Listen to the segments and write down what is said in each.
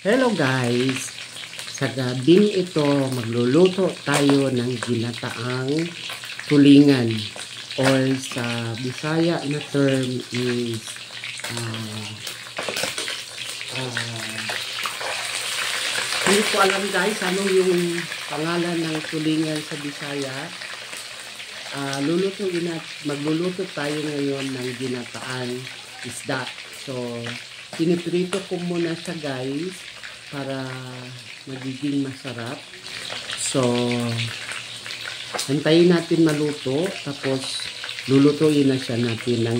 Hello guys! Sa gabing ito, magluluto tayo ng ginataang tulingan or sa Bisaya na term is hindi ko alam guys ano yung pangalan ng tulingan sa Bisaya. Magluluto tayo ngayon ng ginataang isda. So, piniprito ko muna siya guys para magiging masarap. So, antayin natin maluto tapos lulutuin na siya natin ng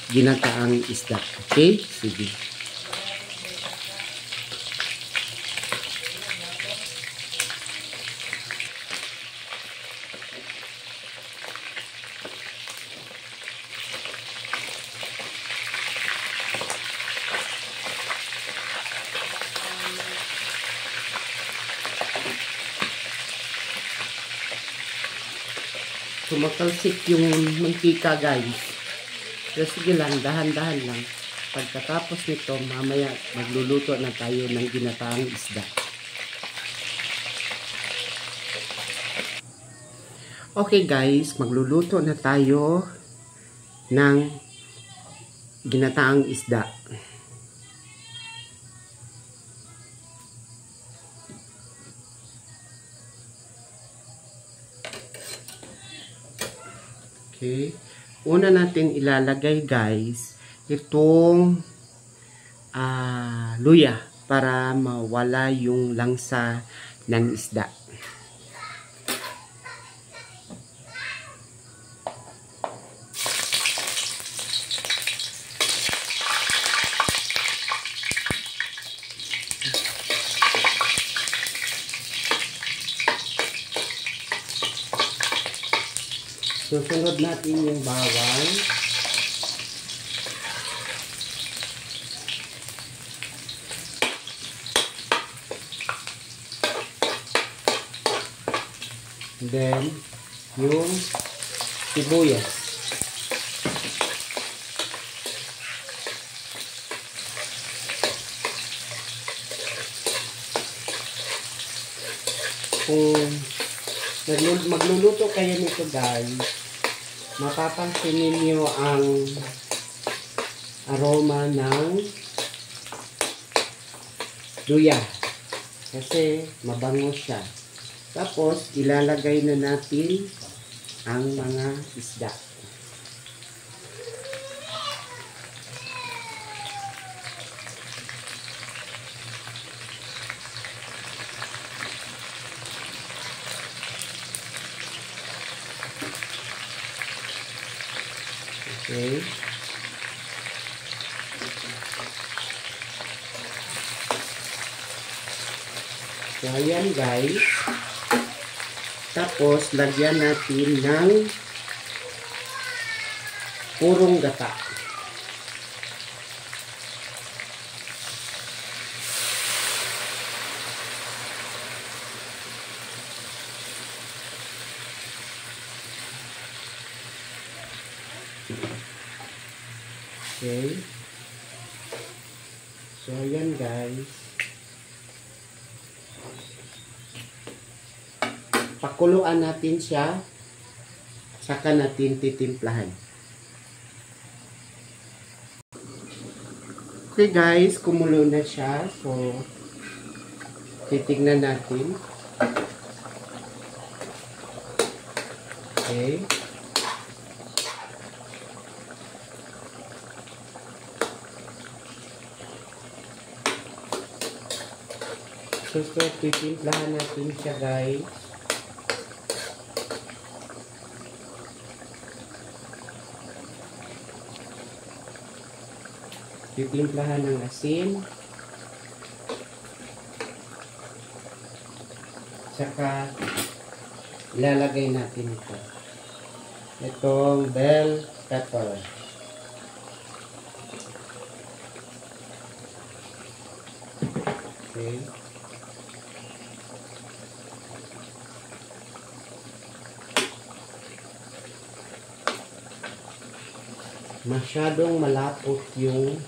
ginataang isda. Okay? Sige. Sumatalsik yung mantika guys. So sige lang, dahan-dahan lang. Pagkatapos nito, mamaya magluluto na tayo ng ginataang isda. Okay guys, magluluto na tayo ng ginataang isda. Okay. Una natin ilalagay guys itong luya para mawala yung langsa ng isda. Susunod natin yung bawang. And then, yung sibuyas. Kung magluluto kayo nito guys, mapapansin ninyo ang aroma ng luya kasi mabango siya. Tapos ilalagay na natin ang mga isda. Okay. So, ayan guys. Tapos, lagyan natin ng purong gata. Okay. So, ayan guys. Pakuluan natin siya. Saka natin titimplahan. Okay guys, kumulo na siya. So, titignan natin. Okay. So, titimplahan natin siya guys. Titimplahan ng asin. Saka, ilalagay natin ito. Itong bell pepper. Okay. Masyadong malapot yung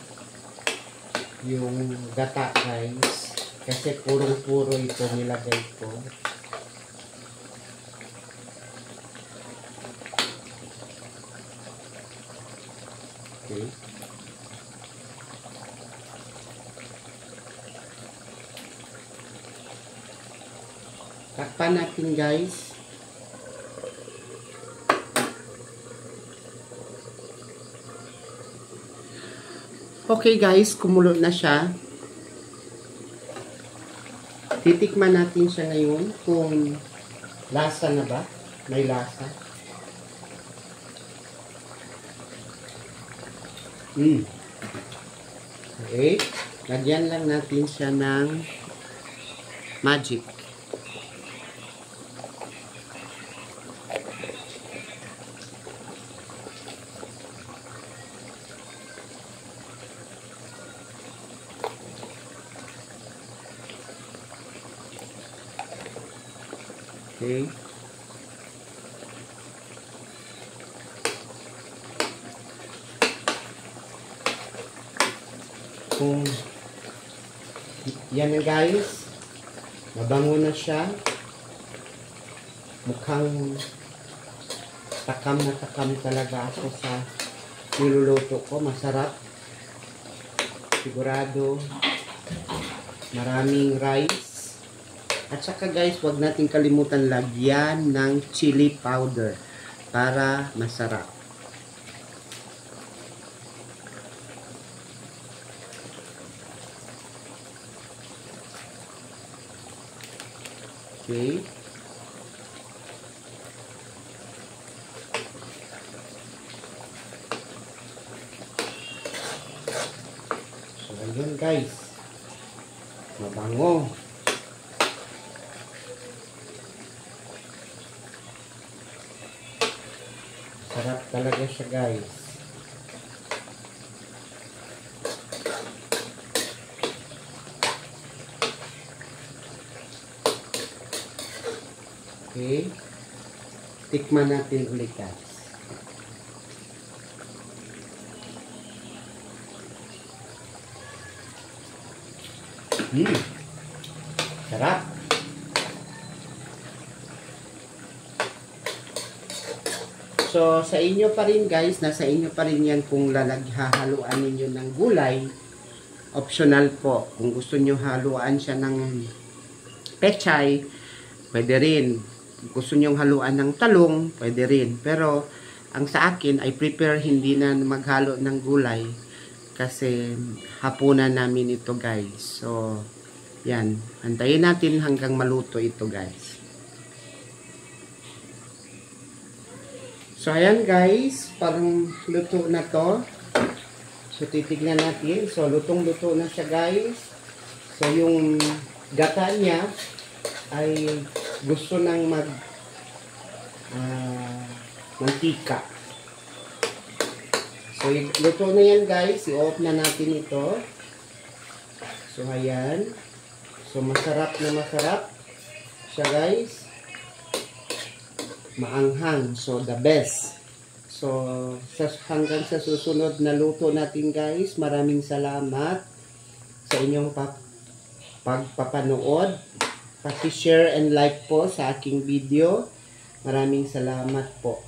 yung gata guys. Kasi purong-puro ito nilagay ko. Okay. Takpan natin guys. Okay guys, kumulo na siya. Titikman natin siya ngayon kung lasa na ba? May lasa. Okay. Lagyan lang natin siya ng magic. Okay. Kung yan na guys, mabango na siya. Mukhang takam na takam talaga ako sa niluluto ko. Masarap. Sigurado maraming rice. At saka guys, huwag natin kalimutan lagyan ng chili powder para masarap. Okay. So, ayun guys. Mabango. Sarap talaga siya guys. Okay. Tikman natin ulit guys. Sarap. So, sa inyo pa rin guys, nasa inyo pa rin yan kung hahaluan ninyo ng gulay. Optional po. Kung gusto nyo haluan siya ng pechay, pwede rin. Kung gusto nyo haluan ng talong, pwede rin. Pero, ang sa akin, I prepare hindi na maghalo ng gulay. Kasi, hapunan namin ito guys. So, yan. Antayin natin hanggang maluto ito guys. So, ayan guys, parang luto na to. So, titignan natin. So, lutong-luto na siya guys. So, yung gata niya ay gusto nang mantika. So, luto na yan guys. I-off na natin ito. So, ayan. So, masarap na masarap siya guys. Maanghang. So, the best. So, hanggang sa susunod na luto natin guys. Maraming salamat sa inyong pagpapanood. Paki-share and like po sa aking video. Maraming salamat po.